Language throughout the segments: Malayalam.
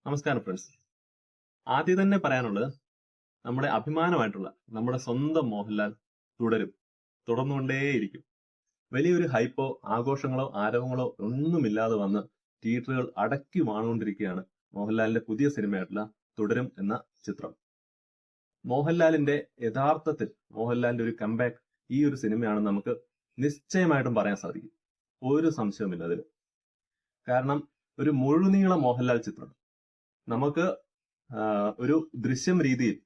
നമസ്കാരം ഫ്രണ്ട്സ്. ആദ്യം തന്നെ പറയാനുള്ളത്, നമ്മുടെ അഭിമാനമായിട്ടുള്ള നമ്മുടെ സ്വന്തം മോഹൻലാൽ തുടർന്നുകൊണ്ടേയിരിക്കും. വലിയൊരു ഹൈപ്പോ ആഘോഷങ്ങളോ ആരവങ്ങളോ ഒന്നുമില്ലാതെ വന്ന് തിയേറ്ററുകൾ അടക്കി വാണുകൊണ്ടിരിക്കുകയാണ് മോഹൻലാലിന്റെ പുതിയ സിനിമയായിട്ടുള്ള തുടരും എന്ന ചിത്രം. മോഹൻലാലിന്റെ യഥാർത്ഥത്തിൽ മോഹൻലാലിന്റെ ഒരു കംബാക്ക് ഈ ഒരു സിനിമയാണെന്ന് നമുക്ക് നിശ്ചയമായിട്ടും പറയാൻ സാധിക്കും. ഒരു സംശയവുമില്ല അതിൽ. കാരണം ഒരു മുഴുനീള മോഹൻലാൽ ചിത്രം നമുക്ക് ഒരു ദൃശ്യം രീതിയിൽ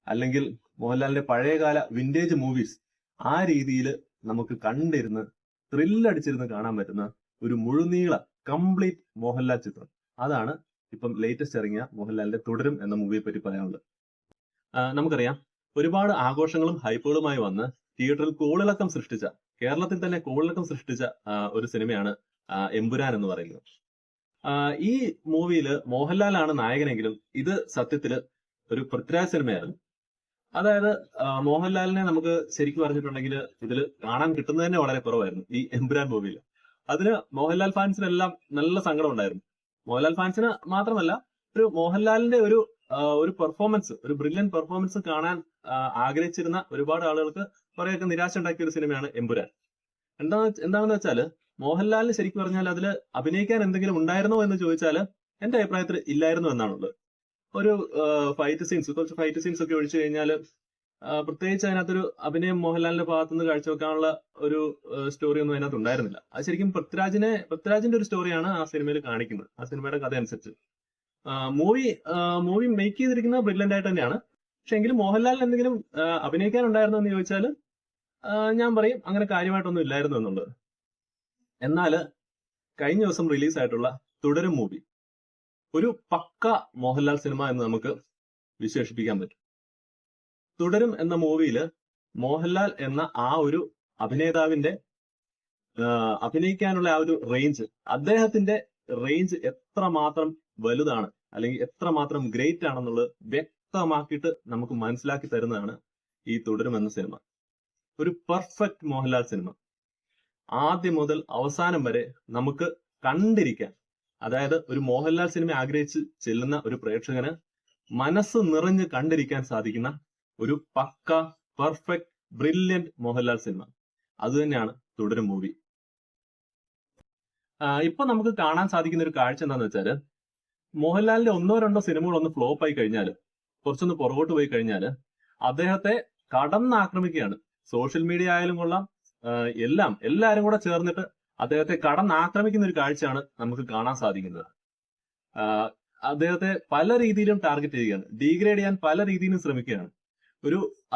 അല്ലെങ്കിൽ മോഹൻലാലിന്റെ പഴയകാല വിന്റേജ് മൂവീസ് ആ രീതിയിൽ നമുക്ക് കണ്ടിരുന്ന് ത്രില്ലടിച്ചിരുന്ന് കാണാൻ പറ്റുന്ന ഒരു മുഴുനീള കംപ്ലീറ്റ് മോഹൻലാൽ ചിത്രം. അതാണ് ഇപ്പം ലേറ്റസ്റ്റ് ഇറങ്ങിയ മോഹൻലാലിന്റെ തുടരും എന്ന മൂവിയെ പറ്റി പറയാനുള്ളത്. നമുക്കറിയാം, ഒരുപാട് ആഘോഷങ്ങളും ഹൈപ്പുകളുമായി വന്ന് തിയേറ്ററിൽ കോളിളക്കം സൃഷ്ടിച്ച, കേരളത്തിൽ തന്നെ കോളിളക്കം സൃഷ്ടിച്ച ഒരു സിനിമയാണ് എമ്പുരാൻ എന്ന് പറയുന്നത്. ഈ മൂവിയിൽ മോഹൻലാലാണ് നായകനെങ്കിലും ഇത് സത്യത്തില് ഒരു പൃഥ്വിരാജ് സിനിമയായിരുന്നു. അതായത് മോഹൻലാലിനെ നമുക്ക് ശരിക്കും പറഞ്ഞിട്ടുണ്ടെങ്കിൽ ഇതിൽ കാണാൻ കിട്ടുന്നത് തന്നെ വളരെ കുറവായിരുന്നു ഈ എമ്പുരാൻ മൂവിയിൽ. അതിന് മോഹൻലാൽ ഫാൻസിനെല്ലാം നല്ല സങ്കടം ഉണ്ടായിരുന്നു. മോഹൻലാൽ ഫാൻസിന് മാത്രമല്ല, ഒരു മോഹൻലാലിന്റെ ഒരു പെർഫോമൻസ്, ഒരു ബ്രില്യൻ പെർഫോമൻസ് കാണാൻ ആഗ്രഹിച്ചിരുന്ന ഒരുപാട് ആളുകൾക്ക് കുറെയൊക്കെ നിരാശ ഉണ്ടാക്കിയ ഒരു സിനിമയാണ് എമ്പുരാൻ. എന്താണെന്ന് വെച്ചാൽ, മോഹൻലാലിന് ശരിക്കും പറഞ്ഞാൽ അതിൽ അഭിനയിക്കാൻ എന്തെങ്കിലും ഉണ്ടായിരുന്നോ എന്ന് ചോദിച്ചാൽ എന്റെ അഭിപ്രായത്തിൽ ഇല്ലായിരുന്നു എന്നാണുള്ളത്. ഒരു കുറച്ച് ഫൈറ്റ് സീൻസ് ഒക്കെ ഒഴിച്ചു കഴിഞ്ഞാൽ പ്രത്യേകിച്ച് അതിനകത്തൊരു അഭിനയം മോഹൻലാലിന്റെ ഭാഗത്തുനിന്ന് കാഴ്ചവെക്കാനുള്ള ഒരു സ്റ്റോറി ഒന്നും അതിനകത്ത് ഉണ്ടായിരുന്നില്ല. അത് ശരിക്കും പൃഥ്വിരാജിന്റെ ഒരു സ്റ്റോറിയാണ് ആ സിനിമയിൽ കാണിക്കുന്നത്, ആ സിനിമയുടെ കഥ അനുസരിച്ച്. മൂവി മേക്ക് ചെയ്തിരിക്കുന്നത് ബ്രില്യന്റ് ആയിട്ട് തന്നെയാണ്. പക്ഷെ എങ്കിലും മോഹൻലാലിന് എന്തെങ്കിലും അഭിനയിക്കാൻ ഉണ്ടായിരുന്നോ എന്ന് ചോദിച്ചാൽ ഞാൻ പറയും അങ്ങനെ കാര്യമായിട്ടൊന്നും ഇല്ലായിരുന്നു എന്നുള്ളത്. എന്നാല് കഴിഞ്ഞ ദിവസം റിലീസായിട്ടുള്ള തുടരും മൂവി ഒരു പക്ക മോഹൻലാൽ സിനിമ എന്ന് നമുക്ക് വിശേഷിപ്പിക്കാൻ പറ്റും. തുടരും എന്ന മൂവിയിൽ മോഹൻലാൽ എന്ന ആ ഒരു അഭിനേതാവിന്റെ അഭിനയിക്കാനുള്ള ആ ഒരു റേഞ്ച്, അദ്ദേഹത്തിന്റെ റേഞ്ച് എത്രമാത്രം വലുതാണ് അല്ലെങ്കിൽ എത്രമാത്രം ഗ്രേറ്റ് ആണെന്നുള്ളത് വ്യക്തമാക്കിയിട്ട് നമുക്ക് മനസ്സിലാക്കി തരുന്നതാണ് ഈ തുടരും എന്ന സിനിമ. ഒരു പെർഫെക്റ്റ് മോഹൻലാൽ സിനിമ. ആദ്യം മുതൽ അവസാനം വരെ നമുക്ക് കണ്ടിരിക്കാൻ, അതായത് ഒരു മോഹൻലാൽ സിനിമ ആഗ്രഹിച്ച് ചെല്ലുന്ന ഒരു പ്രേക്ഷകന് മനസ്സ് നിറഞ്ഞ് കണ്ടിരിക്കാൻ സാധിക്കുന്ന ഒരു പക്ക പെർഫെക്റ്റ് ബ്രില്യന്റ് മോഹൻലാൽ സിനിമ. അത് തന്നെയാണ് തുടരും മൂവി. ഇപ്പൊ നമുക്ക് കാണാൻ സാധിക്കുന്ന ഒരു കാഴ്ച എന്താന്ന് വെച്ചാല്, മോഹൻലാലിന്റെ ഒന്നോ രണ്ടോ സിനിമകൾ ഒന്ന് ഫ്ലോപ്പ് ആയി കഴിഞ്ഞാൽ, കുറച്ചൊന്ന് പുറകോട്ട് പോയി കഴിഞ്ഞാൽ അദ്ദേഹത്തെ കടന്നാക്രമിക്കുകയാണ്. സോഷ്യൽ മീഡിയ ആയാലും കൊള്ളാം, എല്ലാരും കൂടെ ചേർന്നിട്ട് അദ്ദേഹത്തെ കടന്നാക്രമിക്കുന്ന ഒരു കാഴ്ചയാണ് നമുക്ക് കാണാൻ സാധിക്കുന്നത്. അദ്ദേഹത്തെ പല രീതിയിലും ടാർഗറ്റ് ചെയ്യുകയാണ്, ഡീഗ്രേഡ് ചെയ്യാൻ പല രീതിയിലും ശ്രമിക്കുകയാണ്.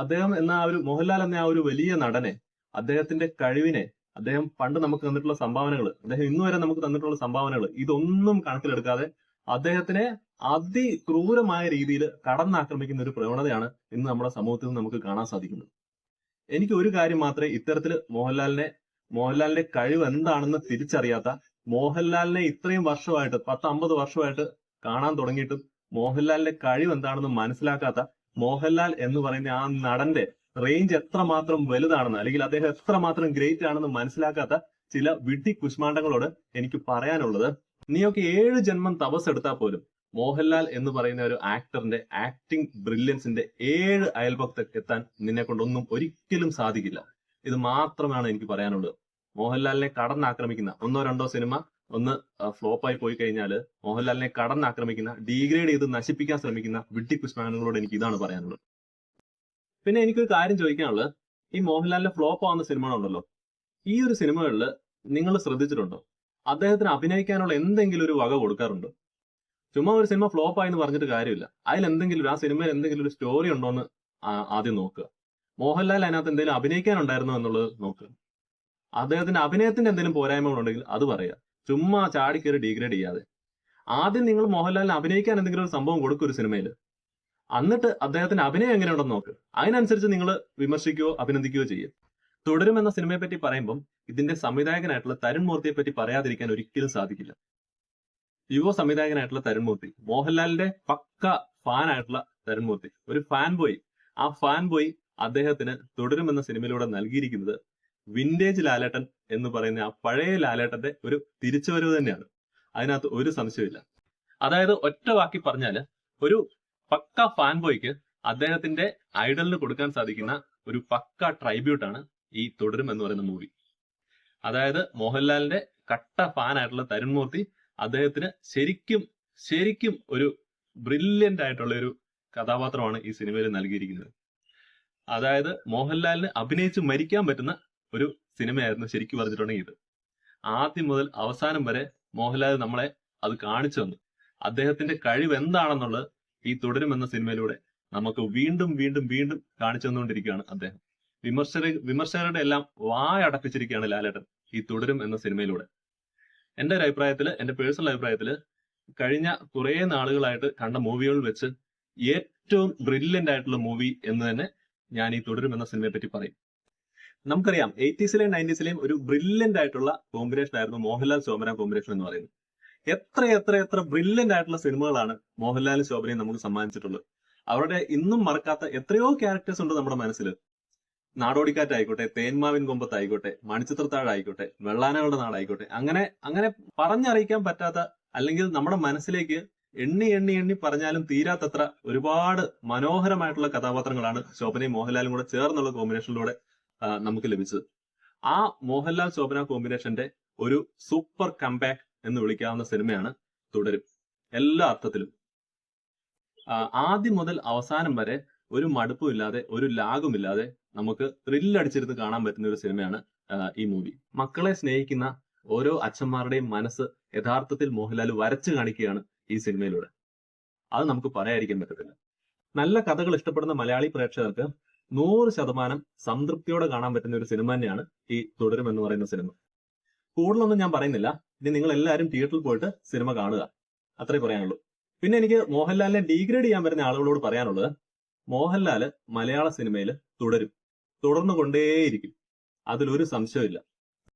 അദ്ദേഹം എന്ന ആ ഒരു മോഹൻലാൽ എന്ന ആ ഒരു വലിയ നടനെ, അദ്ദേഹത്തിന്റെ കഴിവിനെ, അദ്ദേഹം പണ്ട് നമുക്ക് തന്നിട്ടുള്ള സംഭാവനകൾ, അദ്ദേഹം ഇന്നുവരെ നമുക്ക് തന്നിട്ടുള്ള സംഭാവനകൾ, ഇതൊന്നും കണക്കിലെടുക്കാതെ അദ്ദേഹത്തിനെ അതിക്രൂരമായ രീതിയിൽ കടന്നാക്രമിക്കുന്ന ഒരു പ്രവണതയാണ് ഇന്ന് നമ്മുടെ സമൂഹത്തിൽ നമുക്ക് കാണാൻ സാധിക്കുന്നത്. എനിക്ക് ഒരു കാര്യം മാത്രമേ ഇത്തരത്തിൽ മോഹൻലാലിന്റെ കഴിവ് എന്താണെന്ന് തിരിച്ചറിയാത്ത, മോഹൻലാലിനെ ഇത്രയും വർഷമായിട്ട് 10-50 വർഷമായിട്ട് കാണാൻ തുടങ്ങിയിട്ടും മോഹൻലാലിന്റെ കഴിവ് എന്താണെന്ന് മനസ്സിലാക്കാത്ത, മോഹൻലാൽ എന്ന് പറയുന്ന ആ നടന്റെ റേഞ്ച് എത്രമാത്രം വലുതാണെന്ന് അല്ലെങ്കിൽ അദ്ദേഹം എത്രമാത്രം ഗ്രേറ്റ് ആണെന്ന് മനസ്സിലാക്കാത്ത ചില വിഡ്ഢി കുഷ്മാണ്ഡങ്ങളോട് എനിക്ക് പറയാനുള്ളത്, നീയൊക്കെ 7 ജന്മം തപസ് എടുത്താൽ പോലും മോഹൻലാൽ എന്ന് പറയുന്ന ഒരു ആക്ടറിന്റെ ആക്ടിംഗ് ബ്രില്യൻസിന്റെ 7 അയൽപക്കത്ത് എത്താൻ നിന്നെ കൊണ്ടൊന്നും ഒരിക്കലും സാധിക്കില്ല. ഇത് മാത്രമാണ് എനിക്ക് പറയാനുള്ളത്. മോഹൻലാലിനെ കടന്നാക്രമിക്കുന്ന, ഒന്നോ രണ്ടോ സിനിമ ഒന്ന് ഫ്ലോപ്പായി പോയി കഴിഞ്ഞാൽ മോഹൻലാലിനെ കടന്നാക്രമിക്കുന്ന, ഡീഗ്രേഡ് ചെയ്ത് നശിപ്പിക്കാൻ ശ്രമിക്കുന്ന വിഡ്ഢി കുഷ്മാണ്ഡങ്ങളോട് എനിക്ക് ഇതാണ് പറയാനുള്ളത്. പിന്നെ എനിക്കൊരു കാര്യം ചോദിക്കാനുള്ളത്, ഈ മോഹൻലാലിന്റെ ഫ്ലോപ്പ് ആവുന്ന സിനിമകളുണ്ടല്ലോ, ഈ ഒരു സിനിമകളിൽ നിങ്ങൾ ശ്രദ്ധിച്ചിട്ടുണ്ടോ, അദ്ദേഹത്തിന് അഭിനയിക്കാനുള്ള എന്തെങ്കിലും ഒരു വക കൊടുക്കാറുണ്ടോ? ചുമ്മാ ഒരു സിനിമ ഫ്ലോപ്പ് ആയെന്ന് പറഞ്ഞിട്ട് കാര്യമില്ല. ആ സിനിമയിൽ എന്തെങ്കിലും ഒരു സ്റ്റോറി ഉണ്ടോ എന്ന് ആദ്യം നോക്കുക. മോഹൻലാൽ അതിനകത്ത് എന്തെങ്കിലും അഭിനയിക്കാനുണ്ടായിരുന്നോ എന്നുള്ളത് നോക്കുക. അദ്ദേഹത്തിന്റെ അഭിനയത്തിന്റെ എന്തെങ്കിലും പോരായ്മകളുണ്ടെങ്കിൽ അത് പറയുക. ചുമ്മാ ചാടിക്കയറി ഡീഗ്രേഡ് ചെയ്യാതെ. ആദ്യം നിങ്ങൾ മോഹൻലാലിന് അഭിനയിക്കാൻ എന്തെങ്കിലും ഒരു സംഭവം കൊടുക്കും ഒരു സിനിമയിൽ. എന്നിട്ട് അദ്ദേഹത്തിന്റെ അഭിനയം എങ്ങനെയുണ്ടെന്ന് നോക്ക്. അതിനനുസരിച്ച് നിങ്ങൾ വിമർശിക്കുകയോ അഭിനന്ദിക്കുകയോ ചെയ്യും. തുടരും എന്ന സിനിമയെ പറ്റി പറയുമ്പം ഇതിന്റെ സംവിധായകനായിട്ടുള്ള തരുൺ മൂർത്തിയെ പറ്റി പറയാതിരിക്കാൻ ഒരിക്കലും സാധിക്കില്ല. യുവ സംവിധായകനായിട്ടുള്ള തരുൺ മൂർത്തി, മോഹൻലാലിന്റെ പക്ക ഫാൻ ആയിട്ടുള്ള തരുൺ മൂർത്തി, ഒരു ഫാൻ ബോയ്. ആ ഫാൻ ബോയ് അദ്ദേഹത്തിന് തുടരും എന്ന സിനിമയിലൂടെ നൽകിയിരിക്കുന്നത് വിന്റേജ് ലാലേട്ടൻ എന്ന് പറയുന്ന ആ പഴയ ലാലേട്ടന്റെ ഒരു തിരിച്ചുവരവ് തന്നെയാണ്. അതിനകത്ത് ഒരു സംശയമില്ല. അതായത് ഒറ്റ വാക്കി പറഞ്ഞാല് ഒരു പക്ക ഫാൻ ബോയ്ക്ക് അദ്ദേഹത്തിന്റെ ഐഡലിന് കൊടുക്കാൻ സാധിക്കുന്ന ഒരു പക്ക ട്രൈബ്യൂട്ടാണ് ഈ തുടരും എന്ന് പറയുന്ന മൂവി. അതായത് മോഹൻലാലിന്റെ കട്ട ഫാൻ ആയിട്ടുള്ള തരുൺ മൂർത്തി അദ്ദേഹത്തിന് ശരിക്കും ഒരു ബ്രില്യന്റ് ആയിട്ടുള്ള ഒരു കഥാപാത്രമാണ് ഈ സിനിമയിൽ നൽകിയിരിക്കുന്നത്. അതായത് മോഹൻലാലിന് അഭിനയിച്ച് മരിക്കാൻ പറ്റുന്ന ഒരു സിനിമയായിരുന്നു ശരിക്കും പറഞ്ഞിട്ടുണ്ടെങ്കിൽ ഇത്. ആദ്യം മുതൽ അവസാനം വരെ മോഹൻലാൽ നമ്മളെ അത് കാണിച്ചു തന്നു. അദ്ദേഹത്തിന്റെ കഴിവ് എന്താണെന്നുള്ളത് ഈ തുടരും എന്ന സിനിമയിലൂടെ നമുക്ക് വീണ്ടും വീണ്ടും വീണ്ടും കാണിച്ചു തന്നുകൊണ്ടിരിക്കുകയാണ് അദ്ദേഹം. വിമർശകരുടെ എല്ലാം വായടപ്പിച്ചിരിക്കുകയാണ് ലാലേട്ടൻ ഈ തുടരും എന്ന സിനിമയിലൂടെ. എന്റെ ഒരു അഭിപ്രായത്തില്, എന്റെ പേഴ്സണൽ അഭിപ്രായത്തില് കഴിഞ്ഞ കുറെ നാളുകളായിട്ട് കണ്ട മൂവികളിൽ വെച്ച് ഏറ്റവും ബ്രില്യന്റ് ആയിട്ടുള്ള മൂവി എന്ന് തന്നെ ഞാൻ ഈ തുടരും എന്ന സിനിമയെ പറ്റി പറയും. നമുക്കറിയാം 80s-ലെയും 90s-ലെയും ഒരു ബ്രില്യന്റ് ആയിട്ടുള്ള കോമ്പിനേഷൻ ആയിരുന്നു മോഹൻലാൽ ശോഭന കോമ്പിനേഷൻ എന്ന് പറയുന്നത്. എത്ര ബ്രില്യന്റ് ആയിട്ടുള്ള സിനിമകളാണ് മോഹൻലാലും ശോഭനയും നമുക്ക് സമ്മാനിച്ചിട്ടുള്ളത്. അവരുടെ ഇന്നും മറക്കാത്ത എത്രയോ ക്യാരക്ടേഴ്സ് ഉണ്ട് നമ്മുടെ മനസ്സിൽ. നാടോടിക്കാറ്റായിക്കോട്ടെ, തേന്മാവിൻ കൊമ്പത്തായിക്കോട്ടെ, മണിച്ചിത്രത്താഴായിക്കോട്ടെ, വെള്ളാനകളുടെ നാടായിക്കോട്ടെ, അങ്ങനെ പറഞ്ഞറിയിക്കാൻ പറ്റാത്ത, അല്ലെങ്കിൽ നമ്മുടെ മനസ്സിലേക്ക് എണ്ണി പറഞ്ഞാലും തീരാത്തത്ര ഒരുപാട് മനോഹരമായിട്ടുള്ള കഥാപാത്രങ്ങളാണ് ശോഭനയും മോഹൻലാലും കൂടെ ചേർന്നുള്ള കോമ്പിനേഷനിലൂടെ നമുക്ക് ലഭിച്ചത്. ആ മോഹൻലാൽ ശോഭന കോമ്പിനേഷന്റെ ഒരു സൂപ്പർ കംബാക്ക് എന്ന് വിളിക്കാവുന്ന സിനിമയാണ് തുടരും. എല്ലാ അർത്ഥത്തിലും ആദ്യം മുതൽ അവസാനം വരെ ഒരു മടുപ്പും ഇല്ലാതെ, ഒരു ലാഗും ഇല്ലാതെ നമുക്ക് ത്രില്ലടിച്ചിരുന്ന് കാണാൻ പറ്റുന്ന ഒരു സിനിമയാണ് ഈ മൂവി. മക്കളെ സ്നേഹിക്കുന്ന ഓരോ അച്ഛന്മാരുടെയും മനസ്സ് യഥാർത്ഥത്തിൽ മോഹൻലാൽ വരച്ചു കാണിക്കുകയാണ് ഈ സിനിമയിലൂടെ. അത് നമുക്ക് പറയാതിരിക്കാൻ പറ്റത്തില്ല. നല്ല കഥകൾ ഇഷ്ടപ്പെടുന്ന മലയാളി പ്രേക്ഷകർക്ക് 100% സംതൃപ്തിയോടെ കാണാൻ പറ്റുന്ന ഒരു സിനിമ തന്നെയാണ് ഈ തുടരും എന്ന് പറയുന്ന സിനിമ. കൂടുതലൊന്നും ഞാൻ പറയുന്നില്ല. ഇനി നിങ്ങൾ എല്ലാവരും തിയേറ്ററിൽ പോയിട്ട് സിനിമ കാണുക, അത്രേ പറയാനുള്ളൂ. പിന്നെ എനിക്ക് മോഹൻലാലിനെ ഡീഗ്രേഡ് ചെയ്യാൻ വരുന്ന ആളുകളോട് പറയാനുള്ളത്, മോഹൻലാല് മലയാള സിനിമയിൽ തുടരും, തുടർന്നു കൊണ്ടേയിരിക്കും, അതിലൊരു സംശയമില്ല.